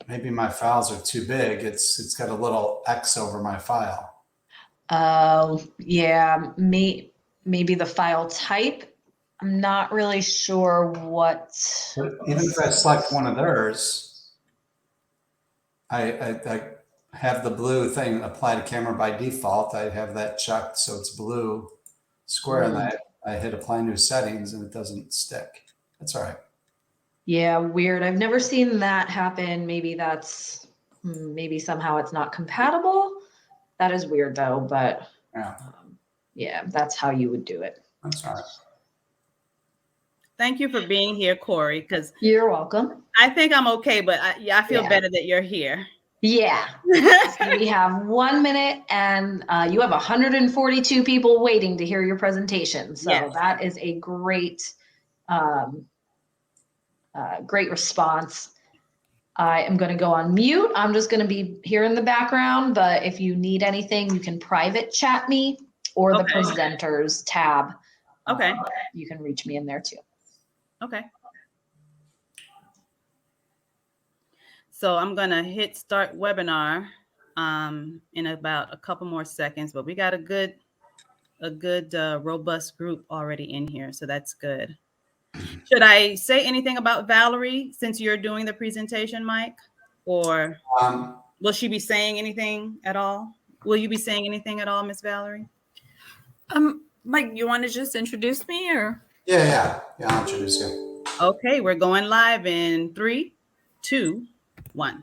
Maybe my files are too big. It's got a little X over my file. Yeah, maybe the file type. I'm not really sure what But even if this I select is. one of theirs, I have the blue thing apply to camera by default. I have that checked, so it's blue square, and Hmm. I hit apply new settings, and it doesn't stick. That's all right. Yeah, weird. I've never seen that happen. Maybe that's maybe somehow it's not compatible. That is weird though, but Yeah, yeah, that's how you would do it. that's all right. Thank you for being here, Corey, because You're welcome. I think I'm okay, but I feel Yeah. better that you're here. Yeah. So we have 1 minute and you have 142 people waiting to hear your presentation. So Yes. that is a um, great response. I am going to go on mute. I'm just going to be here in the background, but if you need anything, you can private chat me or the presenters tab. Okay. You can reach me in there too. Okay. So I'm going to hit start webinar in about a couple more seconds, but we got a good robust group already in here. So that's good. Should I say anything about Valerie since you're doing the presentation, Mike? Or will she be saying anything at all? Will you be saying anything at all, Miss Valerie? Mike, you want to just introduce me or? Yeah, I'll introduce you. Okay, we're going live in 3, 2, 1.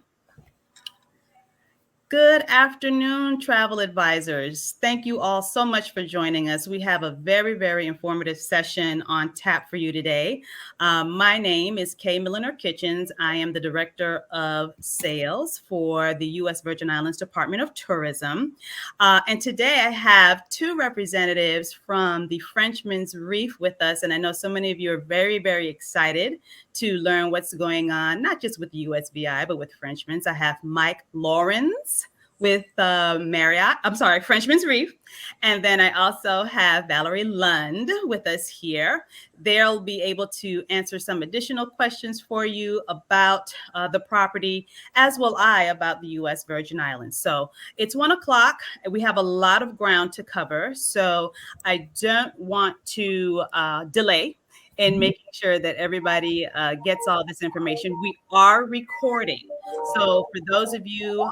Good afternoon, travel advisors. Thank you all so much for joining us. We have a very, very informative session on tap for you today. My name is Kay Milliner Kitchens. I am the Director of Sales for the U.S. Virgin Islands Department of Tourism. And today I have two representatives from the Frenchman's Reef with us. And I know so many of you are very, very excited to learn what's going on, not just with the USVI, but with Frenchman's. I have Mike Lorenz with Frenchman's Reef. And then I also have Valerie Lund with us here. They'll be able to answer some additional questions for you about the property, as will I about the U.S. Virgin Islands. So it's 1 o'clock. We have a lot of ground to cover. So I don't want to delay in making sure that everybody gets all this information. We are recording. So for those of you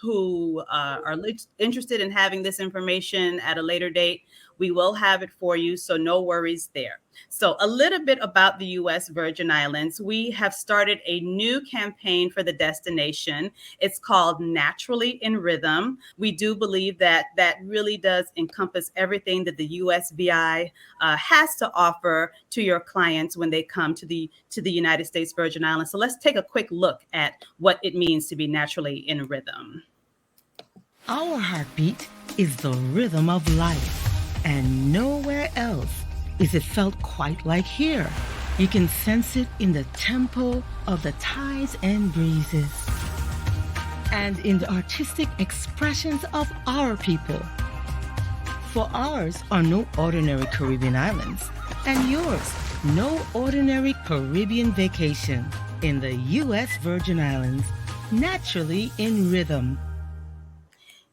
who are interested in having this information at a later date, we will have it for you. So no worries there. So a little bit about the U.S. Virgin Islands. We have started a new campaign for the destination. It's called Naturally in Rhythm. We do believe that that really does encompass everything that the USVI has to offer to your clients when they come to the United States Virgin Islands. So let's take a quick look at what it means to be naturally in rhythm. Our heartbeat is the rhythm of life, and nowhere else is it felt quite like here. You can sense it in the tempo of the tides and breezes, and in the artistic expressions of our people. For ours are no ordinary Caribbean islands, and yours no ordinary Caribbean vacation in the U.S. Virgin Islands, naturally in rhythm.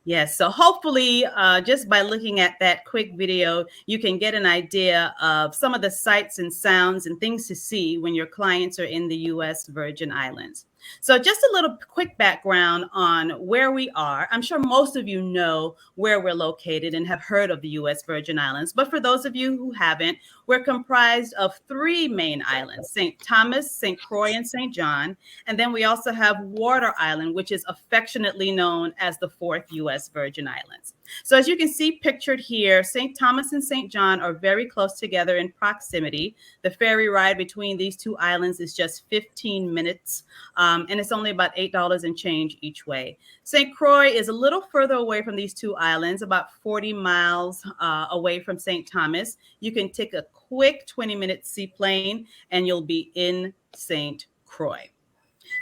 Yes, so hopefully just by looking at that quick video, you can get an idea of some of the sights and sounds and things to see when your clients are in the U.S. Virgin Islands. So just a little quick background on where we are. I'm sure most of you know where we're located and have heard of the U.S. Virgin Islands. But for those of you who haven't, we're comprised of 3 main islands, St. Thomas, St. Croix, and St. John. And then we also have Water Island, which is affectionately known as the 4th U.S. Virgin Islands. So as you can see pictured here, St. Thomas and St. John are very close together in proximity. The ferry ride between these 2 islands is just 15 minutes, and it's only about $8 and change each way. St. Croix is a little further away from these 2 islands, about 40 miles away from St. Thomas. You can take a quick 20-minute seaplane and you'll be in St. Croix.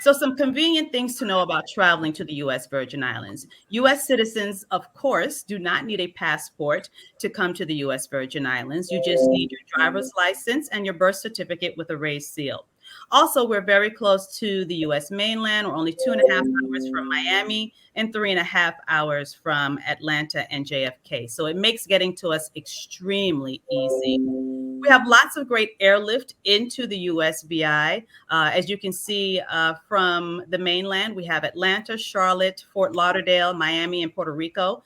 So some convenient things to know about traveling to the U.S. Virgin Islands. U.S. citizens, of course, do not need a passport to come to the U.S. Virgin Islands. You just need your driver's license and your birth certificate with a raised seal. Also, we're very close to the U.S. mainland. We're only 2.5 hours from Miami and 3.5 hours from Atlanta and JFK. So it makes getting to us extremely easy. We have lots of great airlift into the USVI. As you can see from the mainland, we have Atlanta, Charlotte, Fort Lauderdale, Miami, and Puerto Rico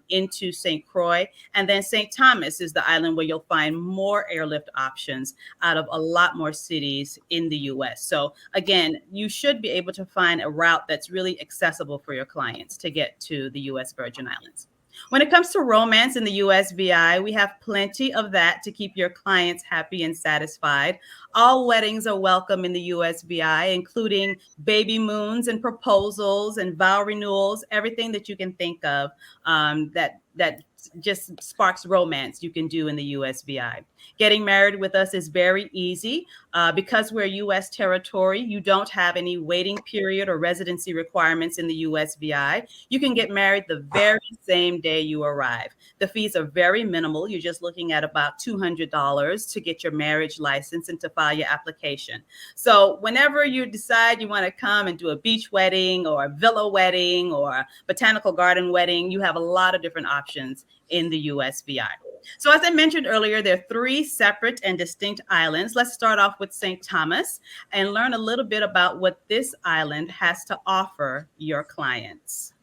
into St. Croix. And then St. Thomas is the island where you'll find more airlift options out of a lot more cities in the US. So again, you should be able to find a route that's really accessible for your clients to get to the US Virgin Islands. When it comes to romance in the USVI, we have plenty of that to keep your clients happy and satisfied. All weddings are welcome in the USVI, including baby moons and proposals and vow renewals, everything that you can think of that just sparks romance you can do in the USVI. Getting married with us is very easy. Because we're U.S. territory, you don't have any waiting period or residency requirements in the USVI. You can get married the very same day you arrive. The fees are very minimal. You're just looking at about $200 to get your marriage license and to file your application. So whenever you decide you want to come and do a beach wedding or a villa wedding or a botanical garden wedding, you have a lot of different options in the USVI. So as I mentioned earlier, there are 3 separate and distinct islands. Let's start off with St. Thomas and learn a little bit about what this island has to offer your clients.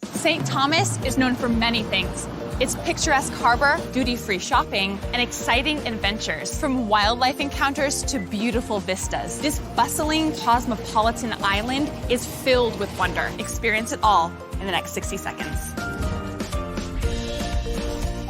St. Thomas is known for many things. Its picturesque harbor, duty-free shopping, and exciting adventures, from wildlife encounters to beautiful vistas. This bustling, cosmopolitan island is filled with wonder. Experience it all in the next 60 seconds.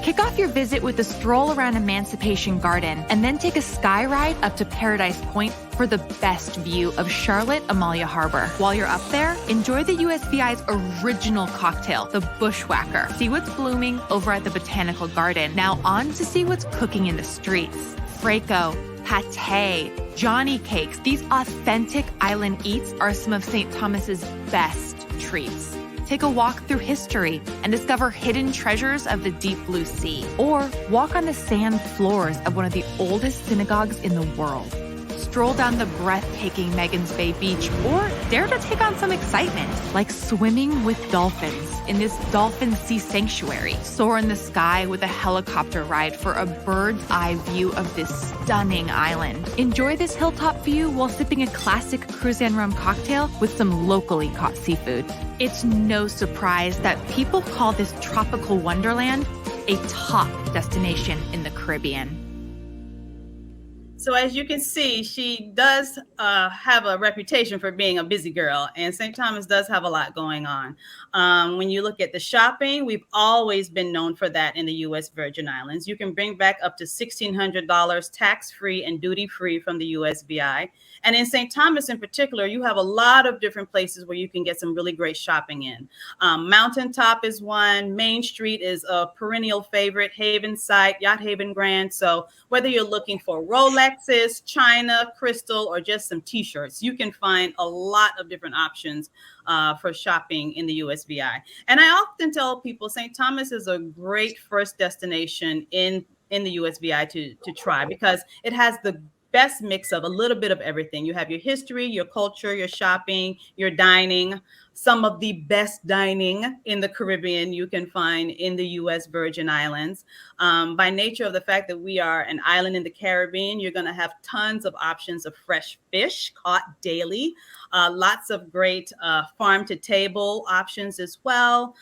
Kick off your visit with a stroll around Emancipation Garden and then take a sky ride up to Paradise Point for the best view of Charlotte Amalia Harbor. While you're up there, enjoy the USVI's original cocktail, the Bushwhacker. See what's blooming over at the Botanical Garden. Now on to see what's cooking in the streets. Freco, pate, Johnny cakes. These authentic island eats are some of St. Thomas's best treats. Take a walk through history and discover hidden treasures of the deep blue sea. Or walk on the sand floors of one of the oldest synagogues in the world. Stroll down the breathtaking Megan's Bay Beach, or dare to take on some excitement, like swimming with dolphins in this dolphin sea sanctuary. Soar in the sky with a helicopter ride for a bird's eye view of this stunning island. Enjoy this hilltop view while sipping a classic Cruzan rum cocktail with some locally caught seafood. It's no surprise that people call this tropical wonderland a top destination in the Caribbean. So as you can see, she does have a reputation for being a busy girl, and St. Thomas does have a lot going on. When you look at the shopping, we've always been known for that in the U.S. Virgin Islands. You can bring back up to $1,600 tax-free and duty-free from the USVI. And in St. Thomas in particular, you have a lot of different places where you can get some really great shopping in. Mountaintop is one. Main Street is a perennial favorite. Haven Site, Yacht Haven Grand. So whether you're looking for Rolexes, China, crystal, or just some t-shirts, you can find a lot of different options for shopping in the USVI. And I often tell people St. Thomas is a great first destination in the USVI to try, because it has the best mix of a little bit of everything. You have your history, your culture, your shopping, your dining. Some of the best dining in the Caribbean you can find in the U.S. Virgin Islands. By nature of the fact that we are an island in the Caribbean, you're going to have tons of options of fresh fish caught daily. Lots of great farm-to-table options as well.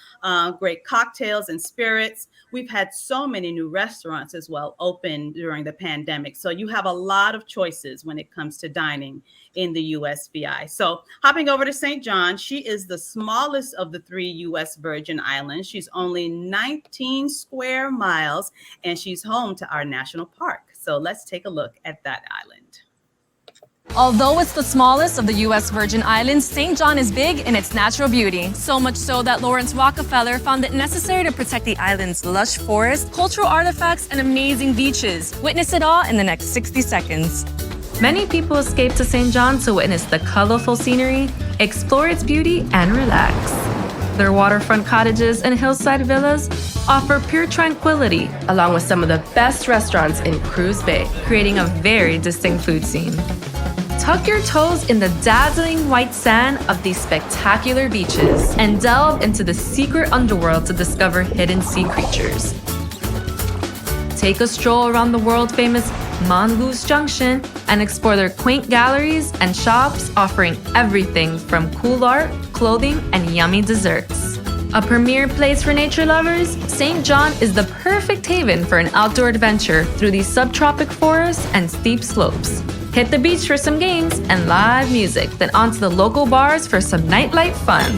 Great cocktails and spirits. We've had so many new restaurants as well open during the pandemic. So you have a lot of choices when it comes to dining in the USVI. So hopping over to St. John, she is the smallest of the 3 U.S. Virgin Islands. She's only 19 square miles, and she's home to our national park. So let's take a look at that island. Although it's the smallest of the U.S. Virgin Islands, St. John is big in its natural beauty. So much so that Lorenz found it necessary to protect the island's lush forest, cultural artifacts, and amazing beaches. Witness it all in the next 60 seconds. Many people escape to St. John to witness the colorful scenery, explore its beauty, and relax. Their waterfront cottages and hillside villas offer pure tranquility, along with some of the best restaurants in Cruz Bay, creating a very distinct food scene. Tuck your toes in the dazzling white sand of these spectacular beaches and delve into the secret underworld to discover hidden sea creatures. Take a stroll around the world-famous Mongoose Junction and explore their quaint galleries and shops offering everything from cool art, clothing, and yummy desserts. A premier place for nature lovers, St. John is the perfect haven for an outdoor adventure through these subtropic forests and steep slopes. Hit the beach for some games and live music, then onto the local bars for some nightlife fun.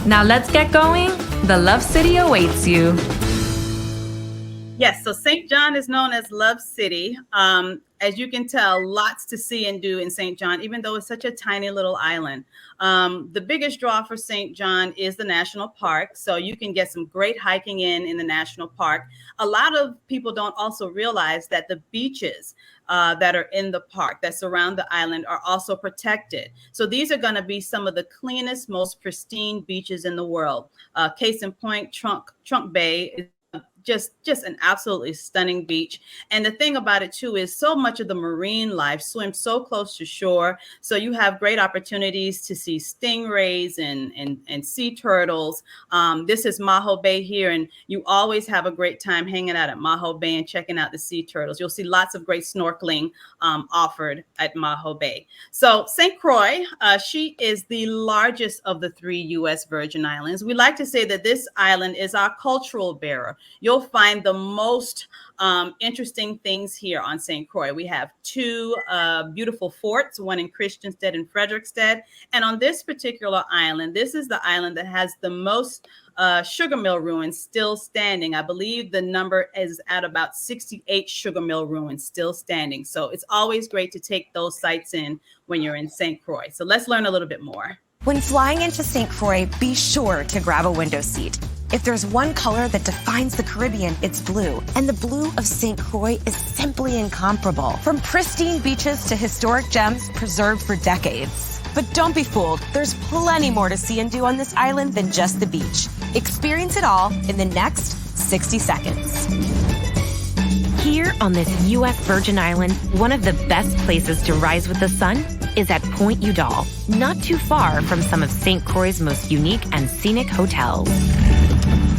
Now let's get going. The Love City awaits you. Yes, so St. John is known as Love City. As you can tell, lots to see and do in St. John, even though it's such a tiny little island. The biggest draw for St. John is the national park. So you can get some great hiking in the national park. A lot of people don't also realize that the beaches that are in the park that surround the island are also protected. So these are going to be some of the cleanest, most pristine beaches in the world. Case in point, Trunk Bay is just an absolutely stunning beach. And the thing about it too is so much of the marine life swims so close to shore. So you have great opportunities to see stingrays and sea turtles. This is Maho Bay here, and you always have a great time hanging out at Maho Bay and checking out the sea turtles. You'll see lots of great snorkeling offered at Maho Bay. So St. Croix, she is the largest of the 3 U.S. Virgin Islands. We like to say that this island is our cultural bearer. You'll find the most interesting things here on St. Croix. We have 2 beautiful forts, one in Christiansted and Frederiksted. And on this particular island, this is the island that has the most sugar mill ruins still standing. I believe the number is at about 68 sugar mill ruins still standing. So it's always great to take those sites in when you're in St. Croix. So let's learn a little bit more. When flying into St. Croix, be sure to grab a window seat. If there's one color that defines the Caribbean, it's blue. And the blue of St. Croix is simply incomparable. From pristine beaches to historic gems preserved for decades. But don't be fooled. There's plenty more to see and do on this island than just the beach. Experience it all in the next 60 seconds. Here on this U.S. Virgin Island, one of the best places to rise with the sun is at Point Udall, not too far from some of St. Croix's most unique and scenic hotels.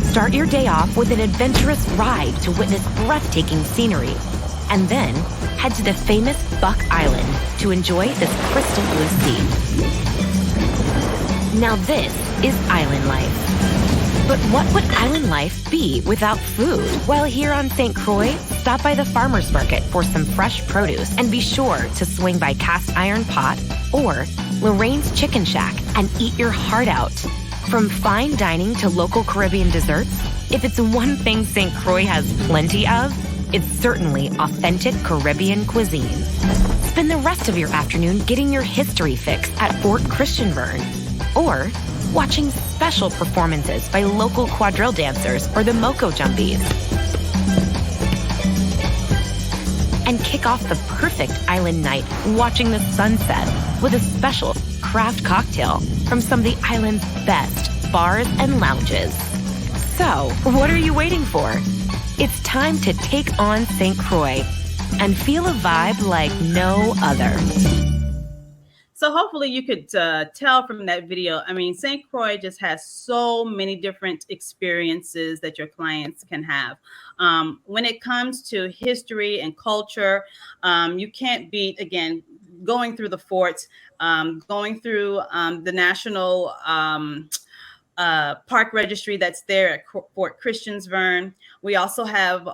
Start your day off with an adventurous ride to witness breathtaking scenery, and then head to the famous Buck Island to enjoy this crystal blue sea. Now this is island life. But what would island life be without food? While here on St. Croix, stop by the farmer's market for some fresh produce and be sure to swing by Cast Iron Pot or Lorraine's Chicken Shack and eat your heart out. From fine dining to local Caribbean desserts, if it's one thing St. Croix has plenty of, it's certainly authentic Caribbean cuisine. Spend the rest of your afternoon getting your history fix at Fort Christianburn, or watching special performances by local quadrille dancers or the Moco Jumpies. And kick off the perfect island night watching the sunset with a special craft cocktail from some of the island's best bars and lounges. So, what are you waiting for? It's time to take on St. Croix and feel a vibe like no other. So hopefully you could tell from that video. I mean, St. Croix just has so many different experiences that your clients can have. When it comes to history and culture, you can't beat, again, going through the forts, going through the National Park Registry that's there at Fort Christiansburn. We also have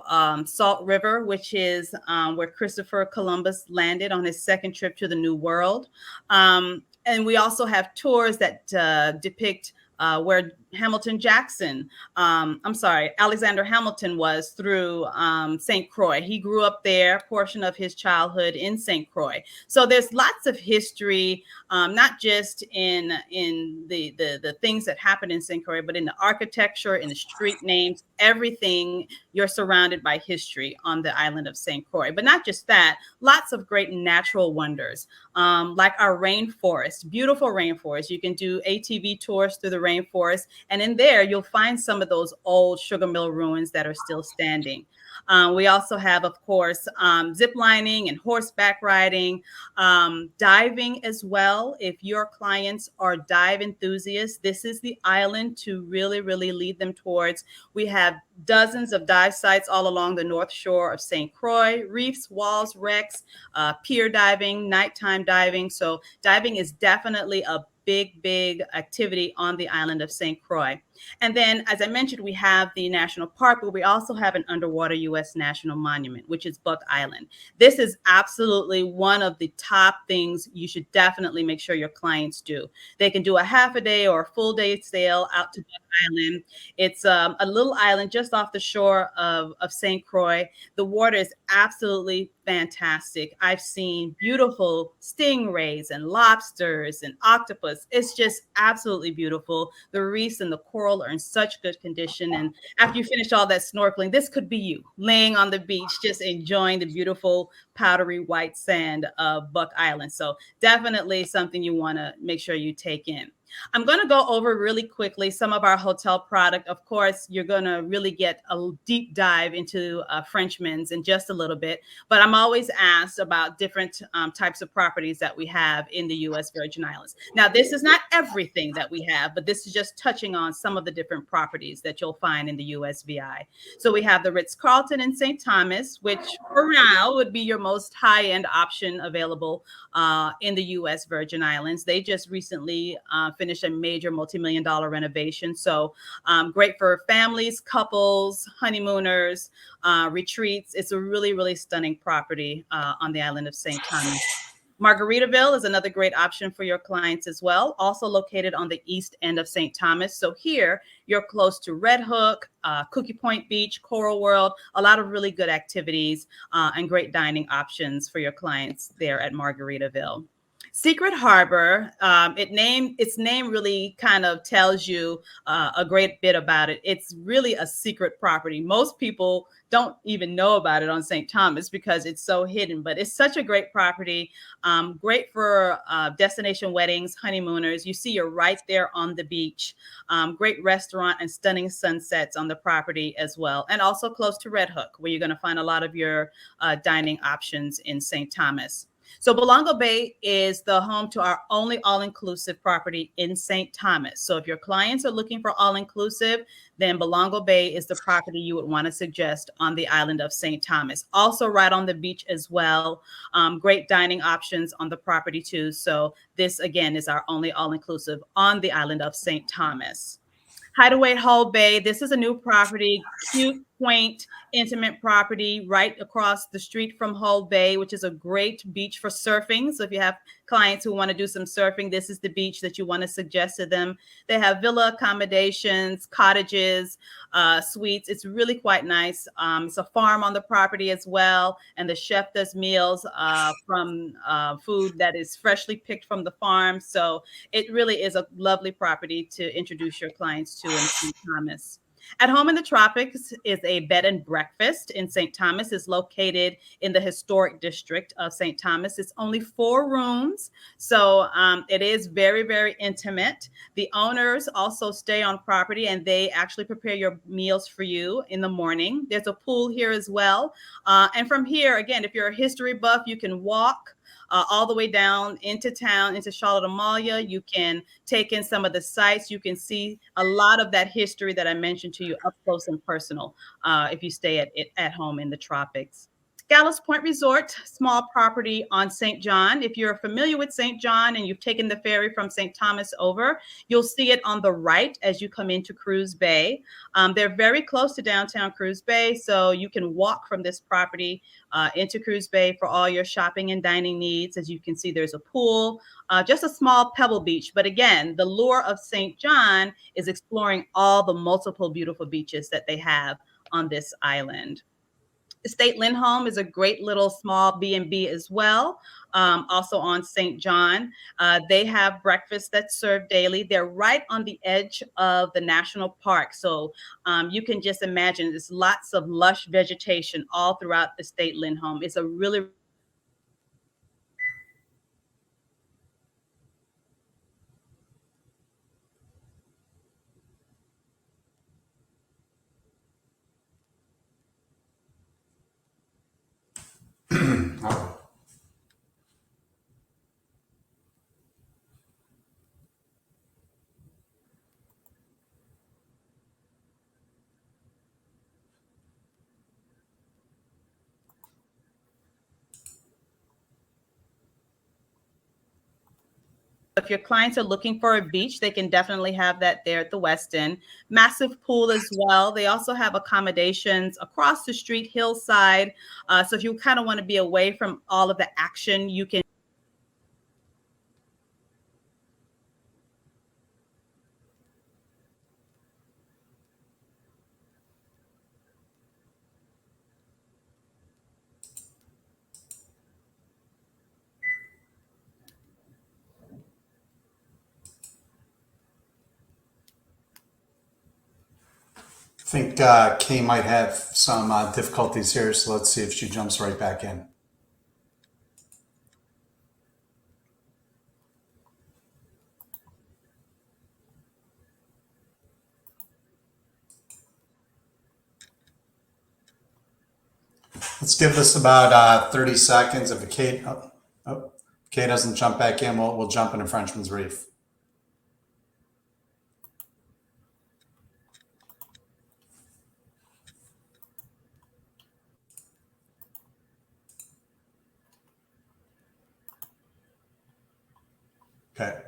Salt River, which is where Christopher Columbus landed on his second trip to the New World. And we also have tours that depict where Alexander Hamilton was through St. Croix. He grew up there, portion of his childhood in St. Croix. So there's lots of history, not just in the things that happen in St. Croix, but in the architecture, in the street names, everything. You're surrounded by history on the island of St. Croix. But not just that, lots of great natural wonders, like our rainforest, beautiful rainforest. You can do ATV tours through the rainforest. And in there, you'll find some of those old sugar mill ruins that are still standing. We also have, of course, zip lining and horseback riding, diving as well. If your clients are dive enthusiasts, this is the island to really, really lead them towards. We have dozens of dive sites all along the north shore of St. Croix, reefs, walls, wrecks, pier diving, nighttime diving. So diving is definitely a big activity on the island of St. Croix. And then, as I mentioned, we have the national park, but we also have an underwater U.S. national monument, which is Buck Island. This is absolutely one of the top things you should definitely make sure your clients do. They can do a half a day or a full day sail out to Buck Island. It's a little island just off the shore of St. Croix. The water is absolutely fantastic. I've seen beautiful stingrays and lobsters and octopus. It's just absolutely beautiful. The reefs and the coral are in such good condition. And after you finish all that snorkeling, this could be you laying on the beach, just enjoying the beautiful powdery white sand of Buck Island. So definitely something you want to make sure you take in. I'm going to go over really quickly some of our hotel product. Of course, you're going to really get a deep dive into Frenchman's in just a little bit, but I'm always asked about different types of properties that we have in the U.S. Virgin Islands. Now, this is not everything that we have, but this is just touching on some of the different properties that you'll find in the USVI. So we have the Ritz-Carlton in St. Thomas, which for now would be your most high-end option available in the U.S. Virgin Islands. They just recently finished a major multi-million-dollar renovation. So great for families, couples, honeymooners, retreats. It's a really, really stunning property on the island of St. Thomas. Margaritaville is another great option for your clients as well, also located on the east end of St. Thomas. So here you're close to Red Hook, Cookie Point Beach, Coral World, a lot of really good activities and great dining options for your clients there at Margaritaville. Secret Harbor, its name really kind of tells you a great bit about it. It's really a secret property. Most people don't even know about it on St. Thomas because it's so hidden, but it's such a great property. Great for destination weddings, honeymooners. You see, you're right there on the beach. Great restaurant and stunning sunsets on the property as well. And also close to Red Hook, where you're going to find a lot of your dining options in St. Thomas. So Belongo Bay is the home to our only all-inclusive property in St. Thomas. So if your clients are looking for all-inclusive, then Belongo Bay is the property you would want to suggest on the island of St. Thomas. Also right on the beach as well. Great dining options on the property too. So this, again, is our only all-inclusive on the island of St. Thomas. Hideaway Hull Bay. This is a new property, cute, quaint, intimate property right across the street from Hull Bay, which is a great beach for surfing. So if you have clients who want to do some surfing, this is the beach that you want to suggest to them. They have villa accommodations, cottages, suites. It's really quite nice. It's a farm on the property as well. And the chef does meals from food that is freshly picked from the farm. So it really is a lovely property to introduce your clients to in St. Thomas. At Home in the Tropics is a bed and breakfast in St. Thomas. It's located in the historic district of St. Thomas. It's only 4 rooms, so it is very, very intimate. The owners also stay on property, and they actually prepare your meals for you in the morning. There's a pool here as well. And from here, again, if you're a history buff, you can walk all the way down into town, into Charlotte Amalia. You can take in some of the sites. You can see a lot of that history that I mentioned to you up close and personal if you stay at home in the tropics. Scallops Point Resort, small property on St. John. If you're familiar with St. John and you've taken the ferry from St. Thomas over, you'll see it on the right as you come into Cruise Bay. They're very close to downtown Cruise Bay, so you can walk from this property into Cruise Bay for all your shopping and dining needs. As you can see, there's a pool, just a small pebble beach. But again, the lure of St. John is exploring all the multiple beautiful beaches that they have on this island. Estate Lindholm is a great little small B&B as well, also on St. John. They have breakfast that's served daily. They're right on the edge of the national park. So you can just imagine there's lots of lush vegetation all throughout Estate Lindholm. It's a really If your clients are looking for a beach, they can definitely have that there at the Westin. Massive pool as well. They also have accommodations across the street, hillside. So if you kind of want to be away from all of the action, you can. I think Kay might have some difficulties here, so let's see if she jumps right back in. Let's give this about 30 seconds. If Kay doesn't jump back in, we'll jump into Frenchman's Reef. Okay,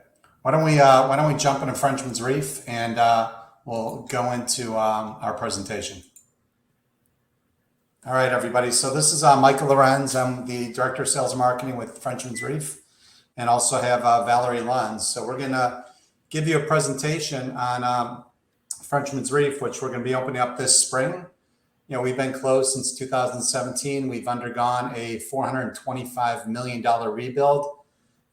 why don't we jump into Frenchman's Reef and we'll go into our presentation. All right, everybody. So this is Michael Lorenz. I'm the Director of Sales and Marketing with Frenchman's Reef, and also have Valerie Lund. So we're going to give you a presentation on Frenchman's Reef, which we're going to be opening up this spring. You know, we've been closed since 2017. We've undergone a $425 million rebuild.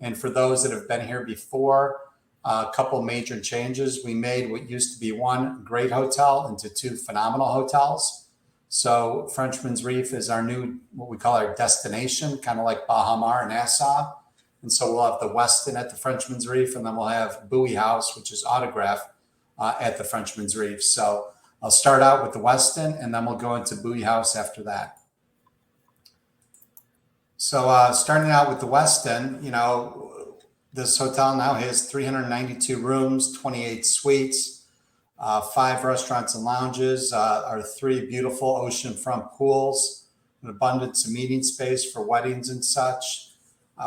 And for those that have been here before, a couple major changes. We made what used to be one great hotel into two phenomenal hotels. So Frenchman's Reef is our new, what we call our destination, kind of like Baha Mar and Nassau. And so we'll have the Westin at the Frenchman's Reef, and then we'll have Bowie House, which is Autograph, at the Frenchman's Reef. So I'll start out with the Westin, and then we'll go into Bowie House after that. So starting out with the Westin, you know, this hotel now has 392 rooms, 28 suites, 5 restaurants and lounges, our 3 beautiful oceanfront pools, an abundance of meeting space for weddings and such.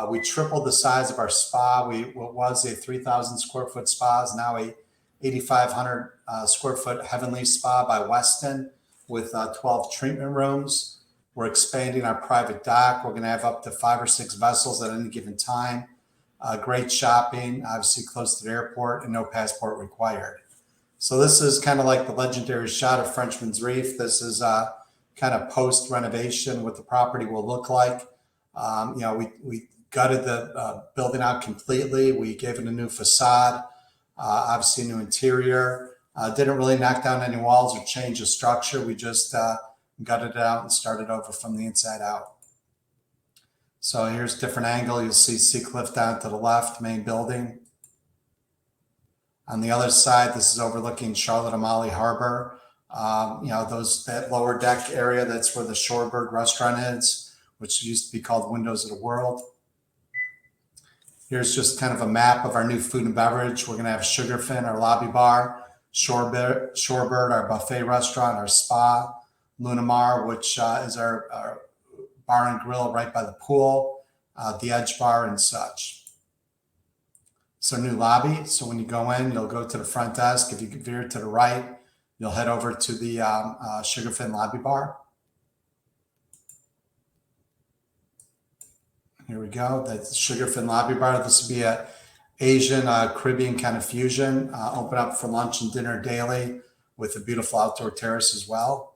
We tripled the size of our spa. What was a 3,000 square foot spa is now a 8,500 square foot Heavenly Spa by Westin with 12 treatment rooms. We're expanding our private dock. We're going to have up to 5 or 6 vessels at any given time. Great shopping, obviously close to the airport, and no passport required. So this is kind of like the legendary shot of Frenchman's Reef. This is kind of post renovation, what the property will look like. You know, we gutted the building out completely. We gave it a new facade, obviously new interior. Didn't really knock down any walls or change the structure. We just gutted it out and started over from the inside out. So here's a different angle. You'll see Seacliff down to the left, main building. On the other side, this is overlooking Charlotte Amalie Harbor. You know, that lower deck area, that's where the Shorebird restaurant is, which used to be called Windows of the World. Here's just kind of a map of our new food and beverage. We're going to have Sugarfin, our lobby bar, Shorebird, our buffet restaurant, our spa, Lunamar, which is our bar and grill right by the pool, the edge bar and such. So new lobby. So when you go in, you'll go to the front desk. If you veer to the right, you'll head over to the Sugarfin lobby bar. Here we go. That's Sugarfin lobby bar. This will be a Asian, Caribbean kind of fusion. Open up for lunch and dinner daily with a beautiful outdoor terrace as well.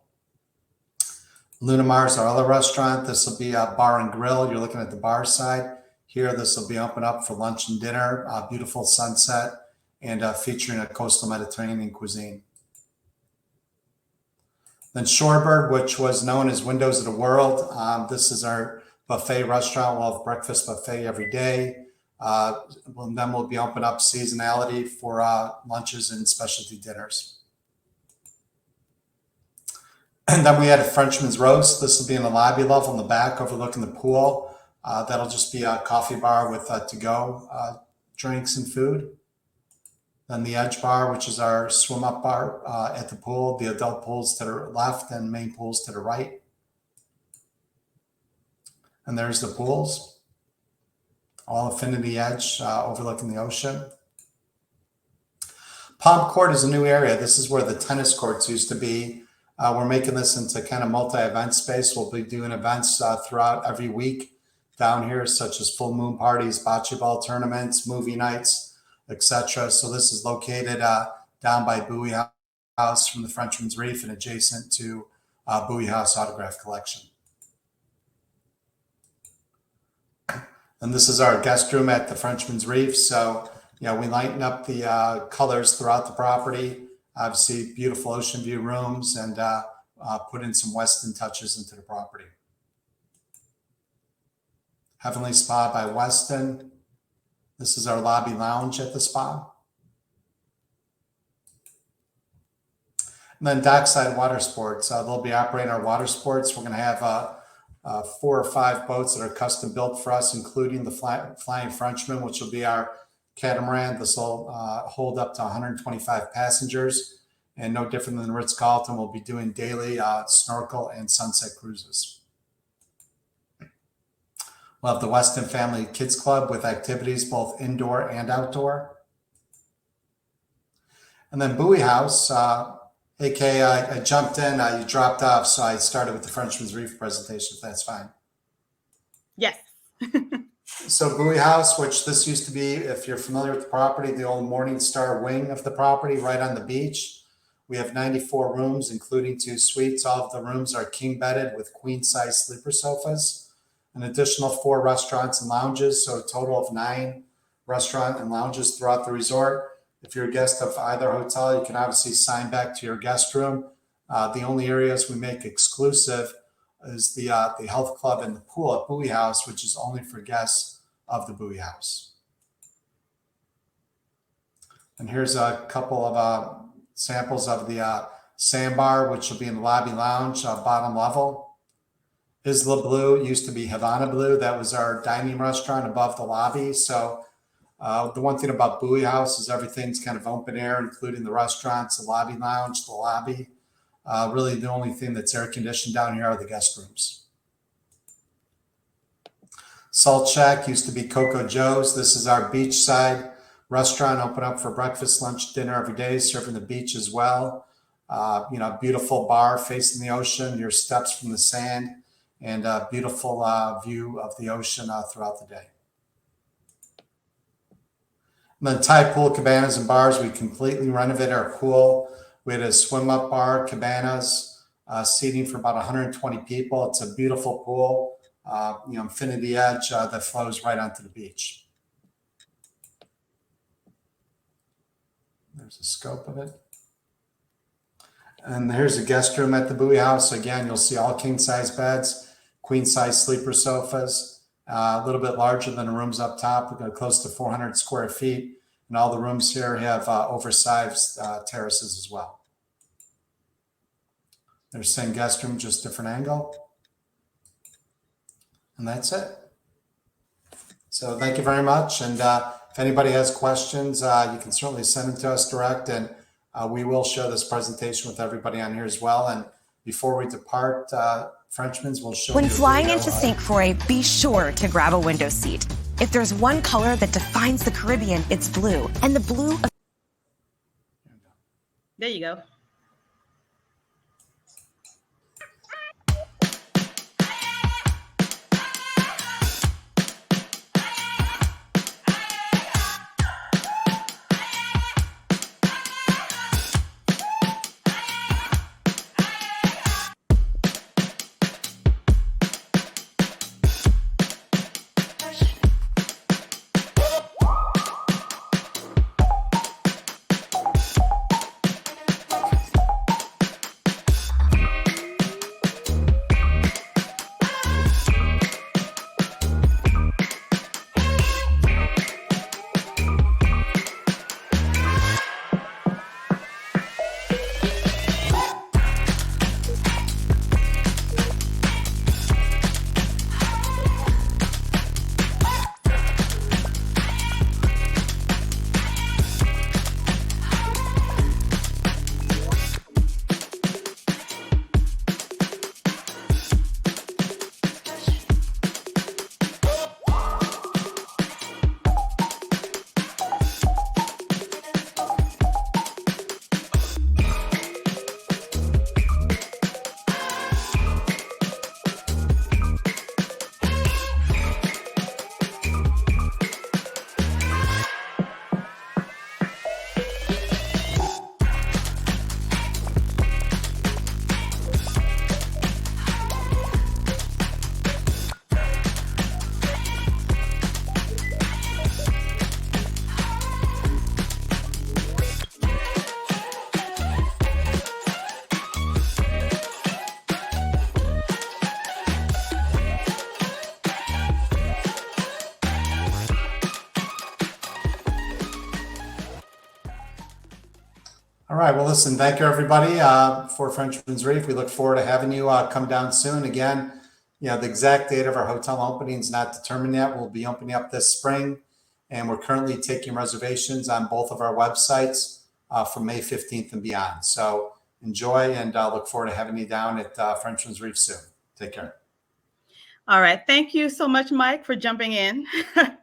Lunamar's our other restaurant. This will be a bar and grill. You're looking at the bar side. Here, this will be open up for lunch and dinner. Beautiful sunset and featuring a coastal Mediterranean cuisine. Then Shorebird, which was known as Windows of the World. This is our buffet restaurant. We'll have breakfast buffet every day. Then we'll be open up seasonality for lunches and specialty dinners. And then we had a Frenchman's Roast. This will be in the lobby level in the back overlooking the pool. That'll just be a coffee bar with to-go drinks and food. Then the Edge Bar, which is our swim-up bar at the pool. The adult pools to the left and main pools to the right. And there's the pools. All Affinity Edge overlooking the ocean. Palm Court is a new area. This is where the tennis courts used to be. We're making this into kind of multi-event space. We'll be doing events throughout every week down here, such as full moon parties, bocce ball tournaments, movie nights, etc. So this is located down by Bowie House from the Frenchman's Reef and adjacent to Bowie House Autograph Collection. And this is our guest room at the Frenchman's Reef. So, we lighten up the colors throughout the property. Obviously, beautiful ocean view rooms and put in some Westin touches into the property. Heavenly Spa by Westin. This is our lobby lounge at the spa. And then Dockside Water Sports. They'll be operating our water sports. We're going to have 4 or 5 boats that are custom built for us, including the Flying Frenchman, which will be our catamaran. This will hold up to 125 passengers, and no different than the Ritz-Carlton, we'll be doing daily snorkel and sunset cruises. We'll have the Westin Family Kids Club with activities both indoor and outdoor. And then Bowie House, aka I jumped in, you dropped off, so I started with the Frenchman's Reef presentation, if that's fine. Yes. So Bowie House, which this used to be, if you're familiar with the property, the old Morningstar wing of the property right on the beach. We have 94 rooms, including 2 suites. All of the rooms are king bedded with queen size sleeper sofas. An additional 4 restaurants and lounges, so a total of 9 restaurant and lounges throughout the resort. If you're a guest of either hotel, you can obviously sign back to your guest room. The only areas we make exclusive is the health club and the pool at Bowie House, which is only for guests of the Bowie House. And here's a couple of samples of the sandbar, which will be in the lobby lounge, bottom level. Isla Blue used to be Havana Blue. That was our dining restaurant above the lobby. So the one thing about Bowie House is everything's kind of open air, including the restaurants, the lobby lounge, the lobby. Really, the only thing that's air conditioned down here are the guest rooms. Salt Shack used to be Coco Joe's. This is our beachside restaurant, open up for breakfast, lunch, dinner every day, serving the beach as well. Beautiful bar facing the ocean, your steps from the sand, and a beautiful view of the ocean throughout the day. And then Thai pool cabanas and bars. We completely renovated our pool. We had a swim-up bar, cabanas, seating for about 120 people. It's a beautiful pool, infinity edge that flows right onto the beach. There's a scope of it. And here's a guest room at the Bowie House. Again, you'll see all king-size beds, queen-size sleeper sofas, a little bit larger than the rooms up top. We've got close to 400 square feet. And all the rooms here have oversized terraces as well. There's the same guest room, just different angle. And that's it. So thank you very much. And if anybody has questions, you can certainly send them to us direct. And we will share this presentation with everybody on here as well. And before we depart, Frenchman's will show When you a flying video into of- St. Croix, be sure to grab a window seat. If there's one color that defines the Caribbean, it's blue. And the blue of There you go. All right. Well, listen, thank you, everybody, for Frenchman's Reef. We look forward to having you come down soon. Again, the exact date of our hotel opening is not determined yet. We'll be opening up this spring, and we're currently taking reservations on both of our websites for May 15th and beyond. So enjoy, and look forward to having you down at Frenchman's Reef soon. Take care. All right. Thank you so much, Mike, for jumping in.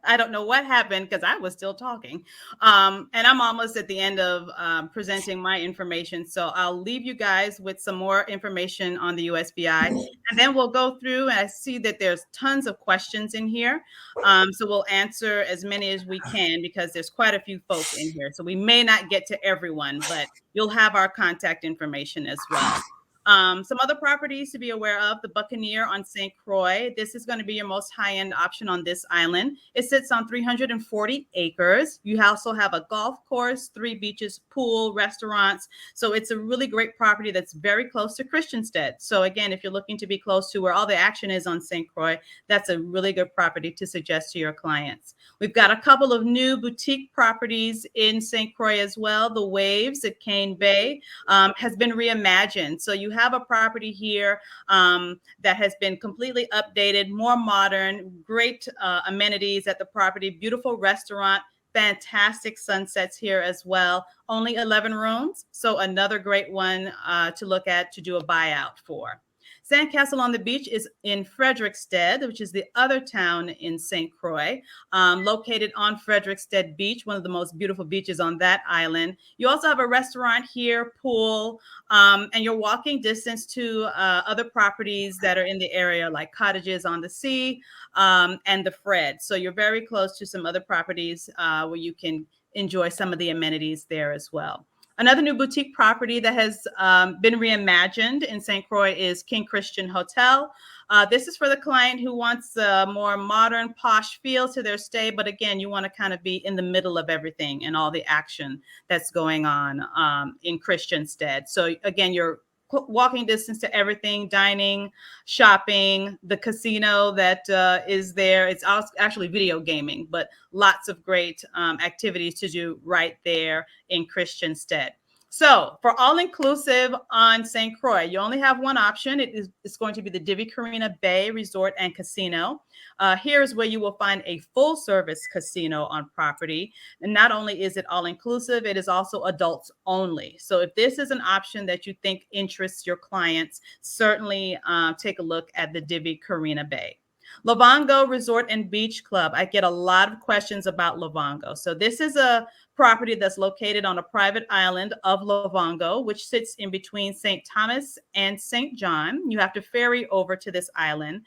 I don't know what happened because I was still talking. And I'm almost at the end of presenting my information. So I'll leave you guys with some more information on the USVI. And then we'll go through, and I see that there's tons of questions in here. So we'll answer as many as we can because there's quite a few folks in here. So we may not get to everyone, but you'll have our contact information as well. Some other properties to be aware of: the Buccaneer on St. Croix. This is going to be your most high-end option on this island. It sits on 340 acres. You also have a golf course, 3 beaches, pool, restaurants. So it's a really great property that's very close to Christiansted. So again, if you're looking to be close to where all the action is on St. Croix, that's a really good property to suggest to your clients. We've got a couple of new boutique properties in St. Croix as well. The Waves at Cane Bay has been reimagined. So you have a property here that has been completely updated, more modern, great amenities at the property, beautiful restaurant, fantastic sunsets here as well. Only 11 rooms, so another great one to look at to do a buyout for. Sandcastle on the Beach is in Frederiksted, which is the other town in St. Croix, located on Frederiksted Beach, one of the most beautiful beaches on that island. You also have a restaurant here, pool, and you're walking distance to other properties that are in the area, like Cottages on the Sea and the Fred. So you're very close to some other properties where you can enjoy some of the amenities there as well. Another new boutique property that has been reimagined in St. Croix is King Christian Hotel. This is for the client who wants a more modern, posh feel to their stay. But again, you want to kind of be in the middle of everything and all the action that's going on in Christiansted. So again, you're walking distance to everything: dining, shopping, the casino that is there. It's actually video gaming, but lots of great activities to do right there in Christiansted. So for all-inclusive on St. Croix, you only have one option. It's going to be the Divi Carina Bay Resort and Casino. Here's where you will find a full-service casino on property. And not only is it all-inclusive, it is also adults only. So if this is an option that you think interests your clients, certainly take a look at the Divi Carina Bay. Livongo Resort and Beach Club. I get a lot of questions about Livongo. So this is a property that's located on a private island of Livongo, which sits in between St. Thomas and St. John. You have to ferry over to this island.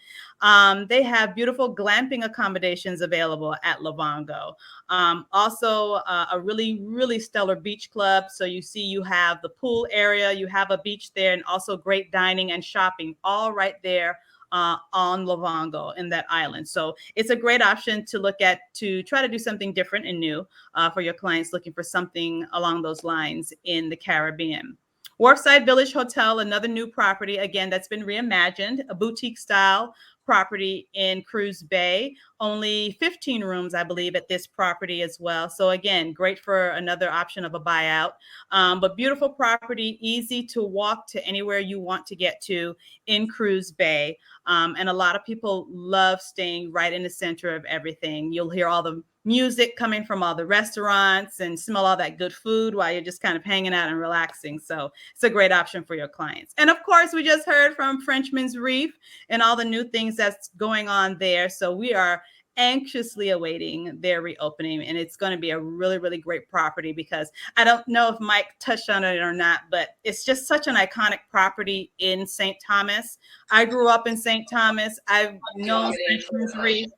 They have beautiful glamping accommodations available at Livongo. Also, a really, really stellar beach club. So you have the pool area, you have a beach there, and also great dining and shopping all right there on Livongo in that island. So it's a great option to look at to try to do something different and new for your clients looking for something along those lines in the Caribbean. Wharfside Village Hotel, another new property, again, that's been reimagined, a boutique style property in Cruise Bay. Only 15 rooms, I believe, at this property as well. So again, great for another option of a buyout. But beautiful property, easy to walk to anywhere you want to get to in Cruise Bay. And a lot of people love staying right in the center of everything. You'll hear all the music coming from all the restaurants and smell all that good food while you're just kind of hanging out and relaxing. So it's a great option for your clients. And of course, we just heard from Frenchman's Reef and all the new things that's going on there. So we are anxiously awaiting their reopening, and it's going to be a really, really great property because I don't know if Mike touched on it or not, but it's just such an iconic property in St. Thomas. I grew up in St. Thomas. I've known Frenchman's Reef.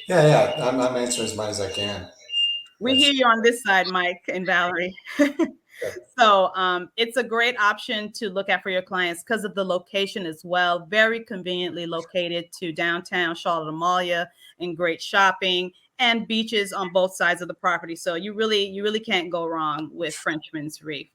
Yeah. I'm answering as much as I can. We hear you on this side, Mike and Valerie. So it's a great option to look at for your clients because of the location as well. Very conveniently located to downtown Charlotte Amalia, and great shopping and beaches on both sides of the property. So you really can't go wrong with Frenchman's Reef.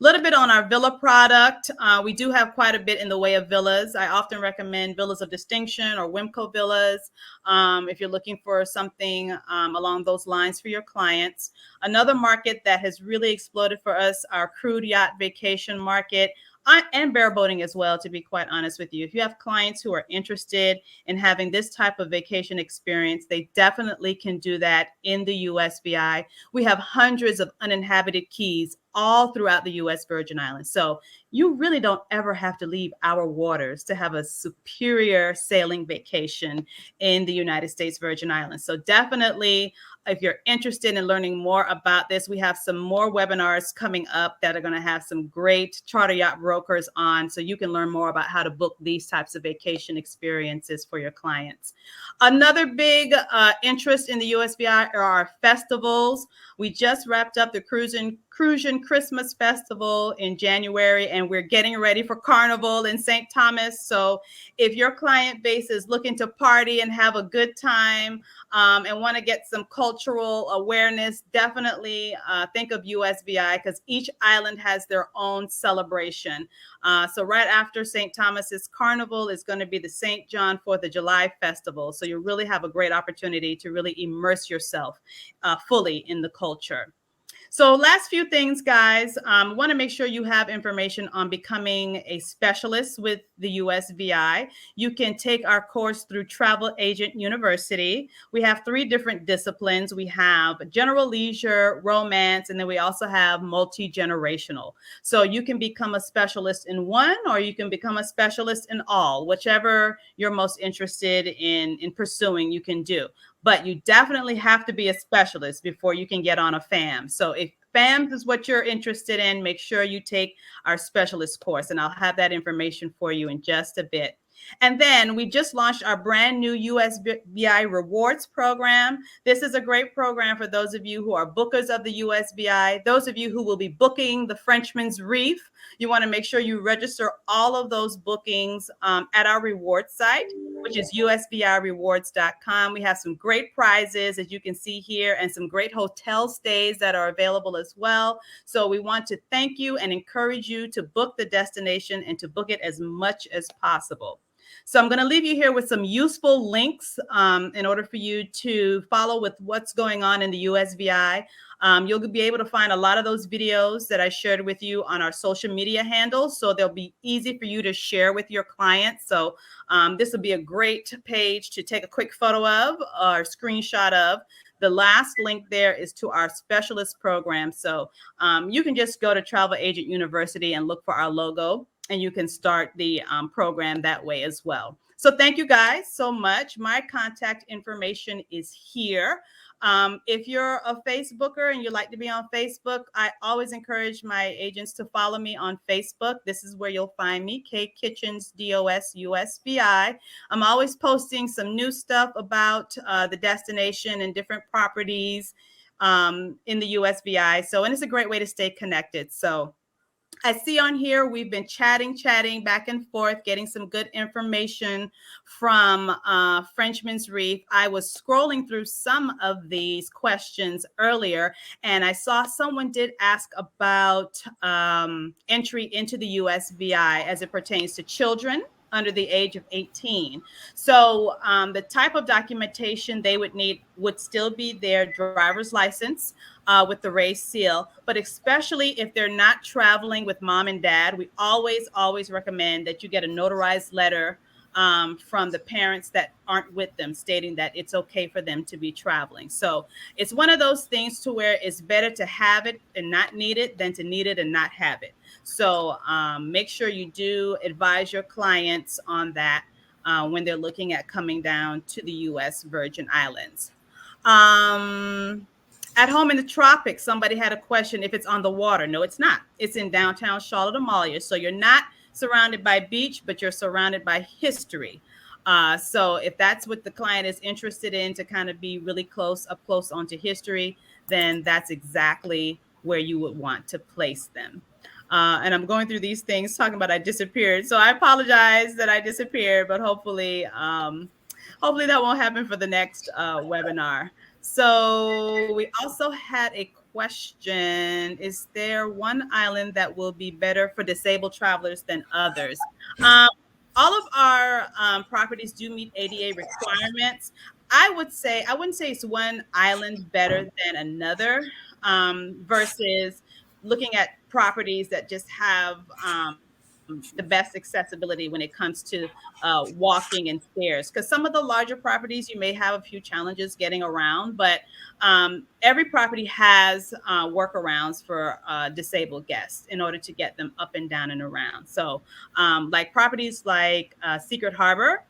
A little bit on our villa product. We do have quite a bit in the way of villas. I often recommend Villas of Distinction or Wimco Villas if you're looking for something along those lines for your clients. Another market that has really exploded for us, our crude yacht vacation market. And bareboating as well, to be quite honest with you. If you have clients who are interested in having this type of vacation experience, they definitely can do that in the USVI. We have hundreds of uninhabited keys all throughout the U.S. Virgin Islands. So you really don't ever have to leave our waters to have a superior sailing vacation in the United States Virgin Islands. So definitely, if you're interested in learning more about this, we have some more webinars coming up that are going to have some great charter yacht brokers on, so you can learn more about how to book these types of vacation experiences for your clients. Another big interest in the USVI are our festivals. We just wrapped up the Cruisin' Christmas Festival in January, and we're getting ready for Carnival in St. Thomas. So if your client base is looking to party and have a good time and want to get some cultural awareness, definitely think of USVI because each island has their own celebration. So right after St. Thomas's Carnival is going to be the St. John 4th of July Festival. So you really have a great opportunity to really immerse yourself fully in the culture. So last few things, guys, want to make sure you have information on becoming a specialist with the USVI. You can take our course through Travel Agent University. We have 3 different disciplines. We have general leisure, romance, and then we also have multi-generational. So you can become a specialist in one, or you can become a specialist in all, whichever you're most interested in pursuing, you can do. But you definitely have to be a specialist before you can get on a FAM. So if FAMS is what you're interested in, make sure you take our specialist course, and I'll have that information for you in just a bit. And then we just launched our brand new USVI Rewards program. This is a great program for those of you who are bookers of the USVI, those of you who will be booking the Frenchman's Reef. You want to make sure you register all of those bookings at our rewards site, which is usvirewards.com. We have some great prizes, as you can see here, and some great hotel stays that are available as well. So we want to thank you and encourage you to book the destination and to book it as much as possible. So I'm going to leave you here with some useful links in order for you to follow with what's going on in the USVI. You'll be able to find a lot of those videos that I shared with you on our social media handles. So they'll be easy for you to share with your clients. So this will be a great page to take a quick photo of or screenshot of. The last link there is to our specialist program. So you can just go to Travel Agent University and look for our logo, and you can start the program that way as well. So thank you guys so much. My contact information is here. If you're a Facebooker and you like to be on Facebook, I always encourage my agents to follow me on Facebook. This is where you'll find me, K Kitchens, DOS, USVI. I'm always posting some new stuff about the destination and different properties in the USVI. So, and it's a great way to stay connected. So I see on here, we've been chatting back and forth, getting some good information from Frenchman's Reef. I was scrolling through some of these questions earlier, and I saw someone did ask about entry into the USVI as it pertains to children under the age of 18. So the type of documentation they would need would still be their driver's license with the raised seal, but especially if they're not traveling with mom and dad, we always recommend that you get a notarized letter from the parents that aren't with them stating that it's okay for them to be traveling. So it's one of those things to where it's better to have it and not need it than to need it and not have it. So make sure you do advise your clients on that when they're looking at coming down to the U.S. Virgin Islands. At home in the tropics, somebody had a question if it's on the water. No, it's not. It's in downtown Charlotte Amalia. So you're not surrounded by beach, but you're surrounded by history. So if that's what the client is interested in, to kind of be really up close onto history, then that's exactly where you would want to place them. And I'm going through these things talking about I disappeared. So I apologize that I disappeared, but hopefully that won't happen for the next webinar. So we also had a question. Is there one island that will be better for disabled travelers than others? All of our properties do meet ADA requirements. I wouldn't say it's one island better than another versus looking at properties that just have the best accessibility when it comes to walking and stairs. Because some of the larger properties, you may have a few challenges getting around, but every property has workarounds for disabled guests in order to get them up and down and around. So like properties like Secret Harbor,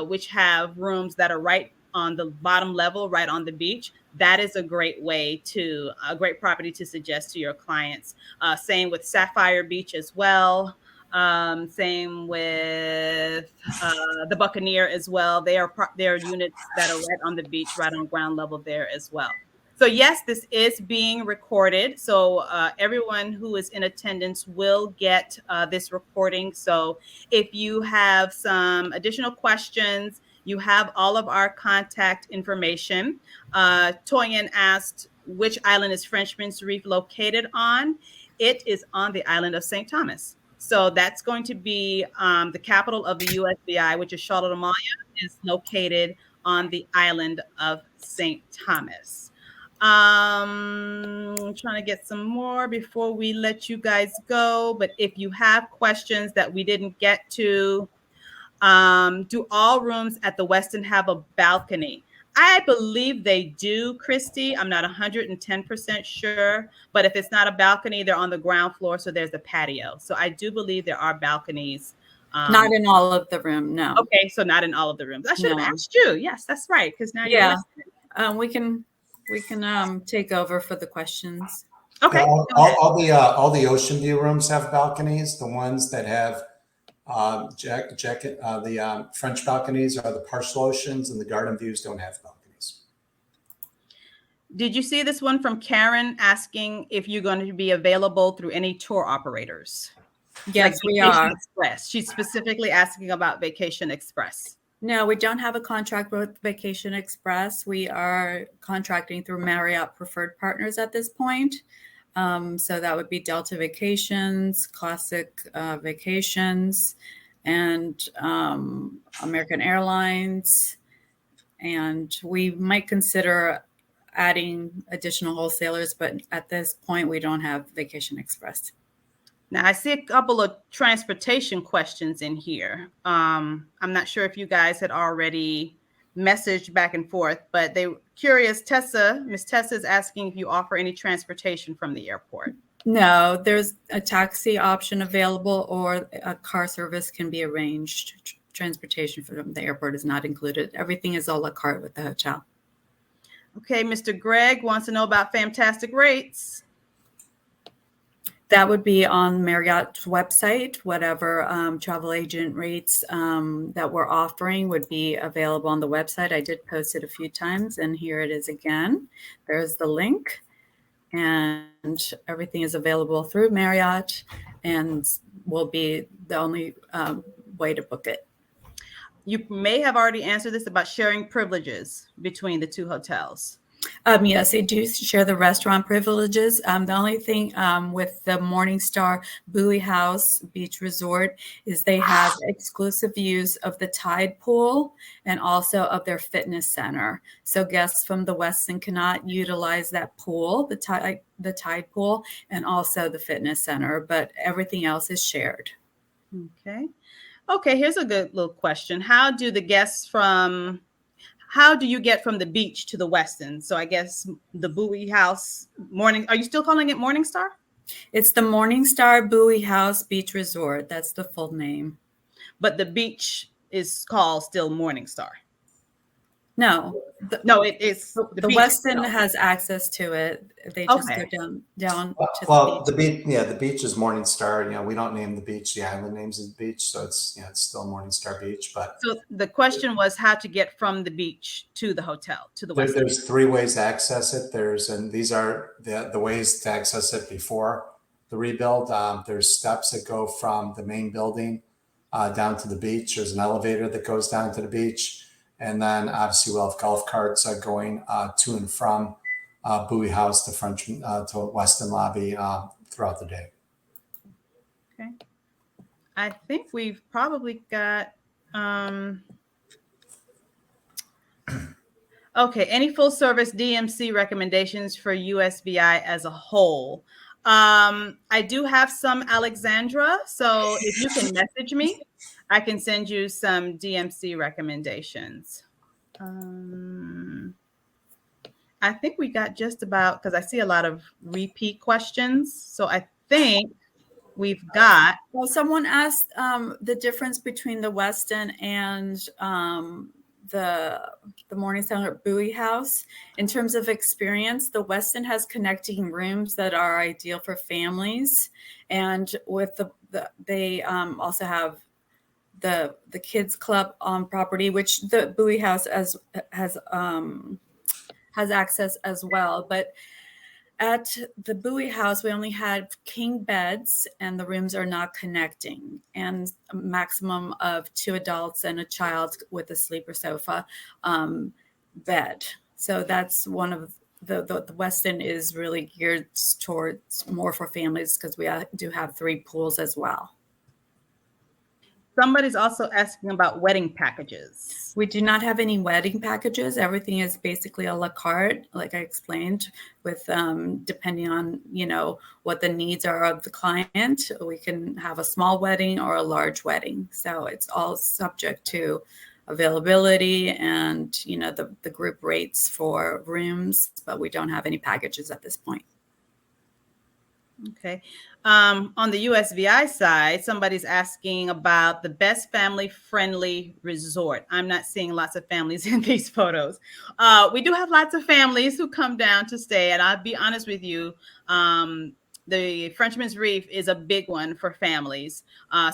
which have rooms that are right on the bottom level, right on the beach, that is a great property to suggest to your clients. Same with Sapphire Beach as well. Same with the Buccaneer as well. They are units that are right on the beach, right on ground level there as well. So yes, this is being recorded. So everyone who is in attendance will get this recording. So if you have some additional questions, you have all of our contact information. Toyin asked, which island is Frenchman's Reef located on? It is on the island of St. Thomas. So that's going to be the capital of the USVI, which is Charlotte Amalia, is located on the island of St. Thomas. I'm trying to get some more before we let you guys go. But if you have questions that we didn't get to, do all rooms at the Westin have a balcony? I believe they do, Christy. I'm not 110% sure, but if it's not a balcony, they're on the ground floor, so there's a patio. So I do believe there are balconies. Not in all of the room, no. Okay, so not in all of the rooms. I should have asked you. Yes, that's right, because now you're listening. We can take over for the questions. Okay. All the ocean view rooms have balconies. The ones that have the French balconies are the partial oceans, and the garden views don't have balconies. Did you see this one from Karen asking if you're going to be available through any tour operators? Yes, like we Vacation are. Express. She's specifically asking about Vacation Express. No, we don't have a contract with Vacation Express. We are contracting through Marriott Preferred Partners at this point. So that would be Delta Vacations, Classic Vacations, and American Airlines. And we might consider adding additional wholesalers, but at this point, we don't have Vacation Express. Now, I see a couple of transportation questions in here. I'm not sure if you guys had already messaged back and forth, but they were curious. Miss Tessa is asking if you offer any transportation from the airport. No, there's a taxi option available, or a car service can be arranged. Transportation from the airport is not included. Everything is a la carte with the hotel. Okay, Mr. Greg wants to know about fantastic rates. That would be on Marriott's website. Whatever travel agent rates that we're offering would be available on the website. I did post it a few times, and here it is again. There's the link, and everything is available through Marriott and will be the only way to book it. You may have already answered this about sharing privileges between the two hotels. Yes, they do share the restaurant privileges. The only thing with the Morningstar Bowie House Beach Resort is they have exclusive use of the tide pool and also of their fitness center. So guests from the Westin cannot utilize that pool, the tide pool, and also the fitness center, but everything else is shared. Okay, here's a good little question. How do you get from the beach to the Westin? So I guess the Bowie House are you still calling it Morningstar? It's the Morningstar Bowie House Beach Resort. That's the full name. But the beach is called still Morningstar. No. It is. The Westin has access to it. They just go down to the beach. The beach is Morningstar. We don't name the beach. The island names the beach, so it's still Morningstar Beach. But so the question was how to get from the beach to the hotel to the Westin. There's 3 ways to access it. And these are the ways to access it before the rebuild. There's steps that go from the main building down to the beach. There's an elevator that goes down to the beach. And then obviously we'll have golf carts going to and from Bowie House to Frenchman to Westin Lobby throughout the day. Okay. I think we've probably got okay. Any full service DMC recommendations for USVI as a whole? I do have some, Alexandra. So if you can message me, I can send you some DMC recommendations. I think we got just about, because I see a lot of repeat questions. So I think we've got. Well, someone asked the difference between the Westin and the Morningstar Bowie House. In terms of experience, the Westin has connecting rooms that are ideal for families. And with they also have the kids club on property, which the Bowie House has access as well. But at the Bowie House, we only had king beds, and the rooms are not connecting, and a maximum of 2 adults and a child with a sleeper sofa bed. So that's one of the Westin is really geared towards more for families because we do have 3 pools as well. Somebody's also asking about wedding packages. We do not have any wedding packages. Everything is basically a la carte, like I explained, with depending on, what the needs are of the client. We can have a small wedding or a large wedding. So it's all subject to availability and, the group rates for rooms, but we don't have any packages at this point. Okay. On the USVI side, somebody's asking about the best family-friendly resort. I'm not seeing lots of families in these photos. We do have lots of families who come down to stay, and I'll be honest with you, the Frenchman's Reef is a big one for families.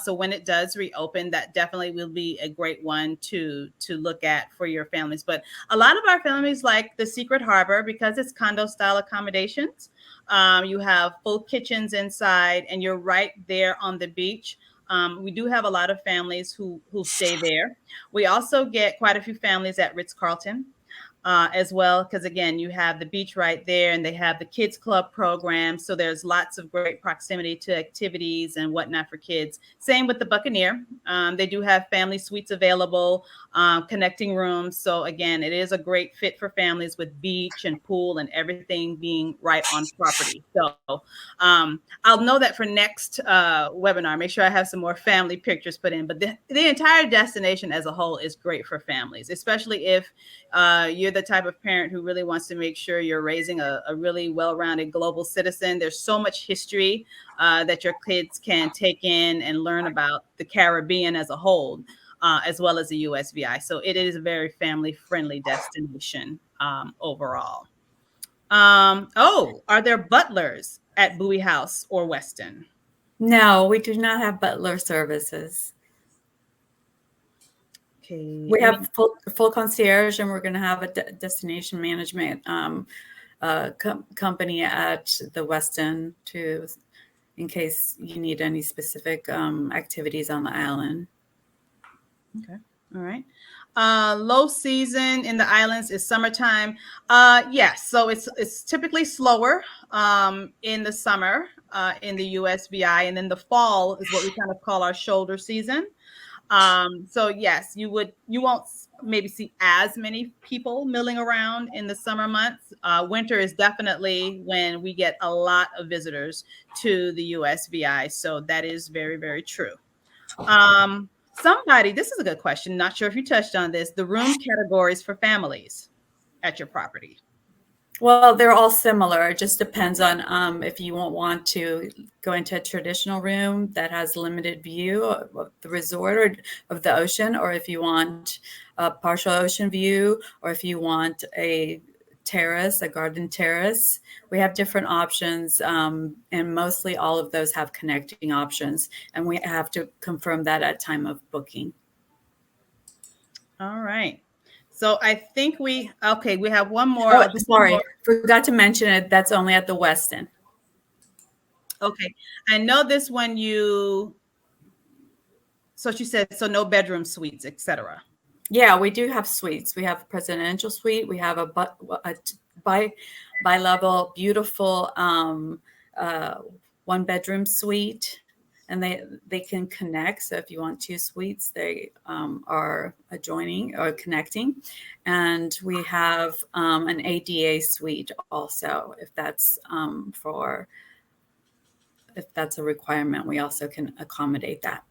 So when it does reopen, that definitely will be a great one to look at for your families. But a lot of our families like the Secret Harbor because it's condo-style accommodations. You have full kitchens inside, and you're right there on the beach. We do have a lot of families who stay there. We also get quite a few families at Ritz-Carlton. as well, because again, you have the beach right there, and they have the kids club program. So there's lots of great proximity to activities and whatnot for kids. Same with the Buccaneer. They do have family suites available, connecting rooms. So again, it is a great fit for families with beach and pool and everything being right on property. So I'll know that for next webinar, make sure I have some more family pictures put in. But the entire destination as a whole is great for families, especially if you're the type of parent who really wants to make sure you're raising a really well-rounded global citizen. There's so much history that your kids can take in and learn about the Caribbean as a whole, as well as the USVI. So it is a very family-friendly destination overall. Are there butlers at Bowie House or Weston? No, we do not have butler services. Okay. We have full concierge, and we're going to have a destination management company at the Westin in case you need any specific activities on the island. Okay. All right. Low season in the islands is summertime. Yes. So it's typically slower in the summer in the USVI, and then the fall is what we kind of call our shoulder season. So yes, you won't maybe see as many people milling around in the summer months. Winter is definitely when we get a lot of visitors to the USVI. So that is very, very true. This is a good question. Not sure if you touched on this, the room categories for families at your property. Well, they're all similar. It just depends on if you won't want to go into a traditional room that has limited view of the resort or of the ocean, or if you want a partial ocean view, or if you want a terrace, a garden terrace. We have different options, and mostly all of those have connecting options, and we have to confirm that at time of booking. All right. So I think we have one more. Forgot to mention it. That's only at the Westin. Okay. I know this one so she said, so no bedroom suites, etc. Yeah, we do have suites. We have a presidential suite. We have a bi-level, beautiful one bedroom suite, and they can connect. So if you want two suites, they are adjoining or connecting. And we have an ADA suite also, if that's a requirement, we also can accommodate that.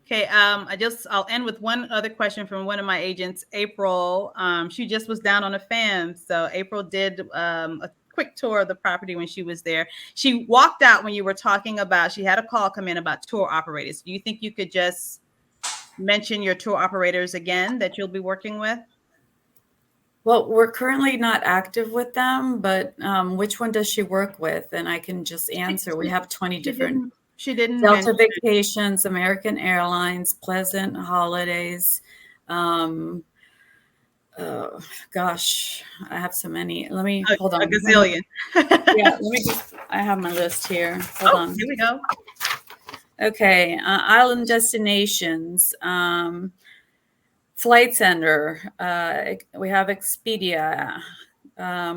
Okay, I'll end with one other question from one of my agents, April. She just was down on a FAM. So April did a quick tour of the property when she was there. She walked out when you were talking about, she had a call come in about tour operators. Do you think you could just mention your tour operators again that you'll be working with? Well, we're currently not active with them, but which one does she work with? And I can just answer. We have 20 different. She didn't. Delta Vacations, American Airlines, Pleasant Holidays. Gosh, I have so many. Let me hold on. A gazillion. Yeah, I have my list here. Hold on. Here we go. Okay, island destinations. Flight Center. We have Expedia,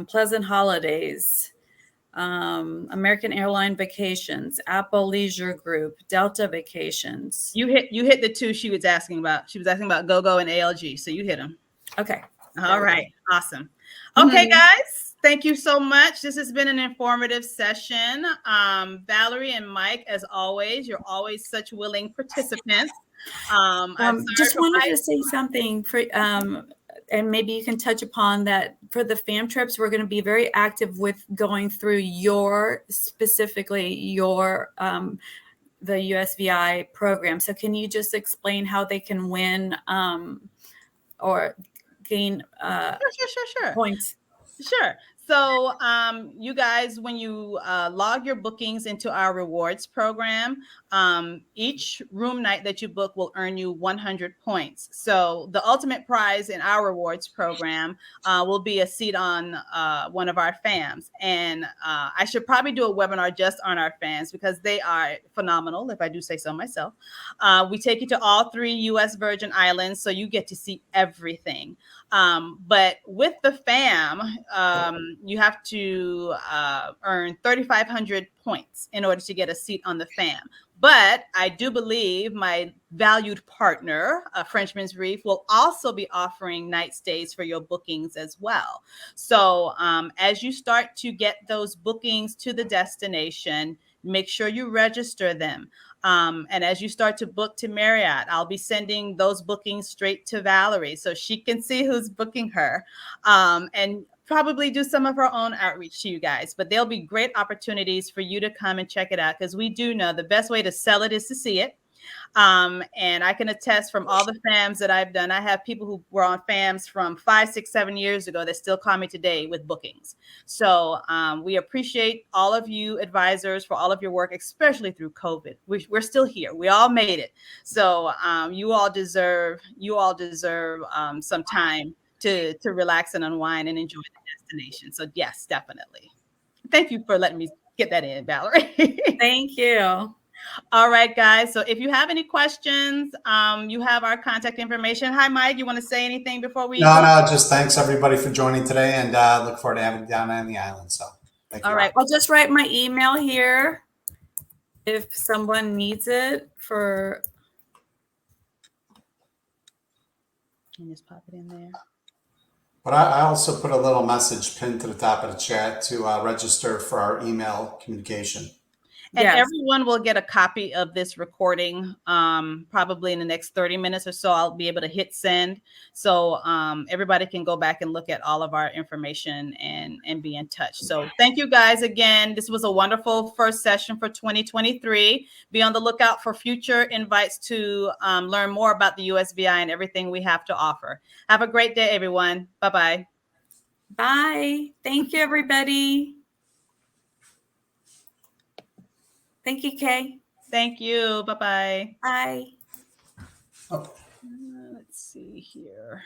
Pleasant Holidays. American Airline Vacations, Apple Leisure Group, Delta Vacations. You hit the two she was asking about. She was asking about GoGo and ALG, so you hit them. Okay. All right. Awesome. Okay, guys. Thank you so much. This has been an informative session. Valerie and Mike, as always, you're always such willing participants. Just wanted to say something for and maybe you can touch upon that for the fam trips. We're going to be very active with going through specifically your the USVI program. So can you just explain how they can win or gain sure. points? Sure. So, you guys, when you log your bookings into our rewards program, each room night that you book will earn you 100 points. So the ultimate prize in our rewards program will be a seat on one of our fams. And I should probably do a webinar just on our fans because they are phenomenal, if I do say so myself. We take you to all 3 U.S. Virgin Islands, so you get to see everything. But with the fam, you have to earn 3,500 points in order to get a seat on the fam. But I do believe my valued partner, Frenchman's Reef, will also be offering night stays for your bookings as well. So as you start to get those bookings to the destination, make sure you register them. And as you start to book to Marriott, I'll be sending those bookings straight to Valerie so she can see who's booking her. And probably do some of our own outreach to you guys, but there'll be great opportunities for you to come and check it out because we do know the best way to sell it is to see it. And I can attest from all the FAMs that I've done, I have people who were on FAMs from 5, 6, 7 years ago that still call me today with bookings. So we appreciate all of you advisors for all of your work, especially through COVID. We're still here. We all made it. So you all deserve some time to relax and unwind and enjoy the destination. So yes, definitely. Thank you for letting me get that in, Valerie. Thank you. All right, guys. So if you have any questions, you have our contact information. Hi, Mike. You want to say anything before we? No, just thanks everybody for joining today, and look forward to having you down on the island. So thank you. All right. I'll just write my email here if someone needs it for. Can just pop it in there. But I also put a little message pinned to the top of the chat to register for our email communication. And Yes. everyone will get a copy of this recording probably in the next 30 minutes or so. I'll be able to hit send. So everybody can go back and look at all of our information and be in touch. So thank you guys again. This was a wonderful first session for 2023. Be on the lookout for future invites to learn more about the USVI and everything we have to offer. Have a great day, everyone. Bye-bye. Bye. Thank you, everybody. Thank you, Kay. Thank you. Bye-bye. Bye. Oh. Let's see here.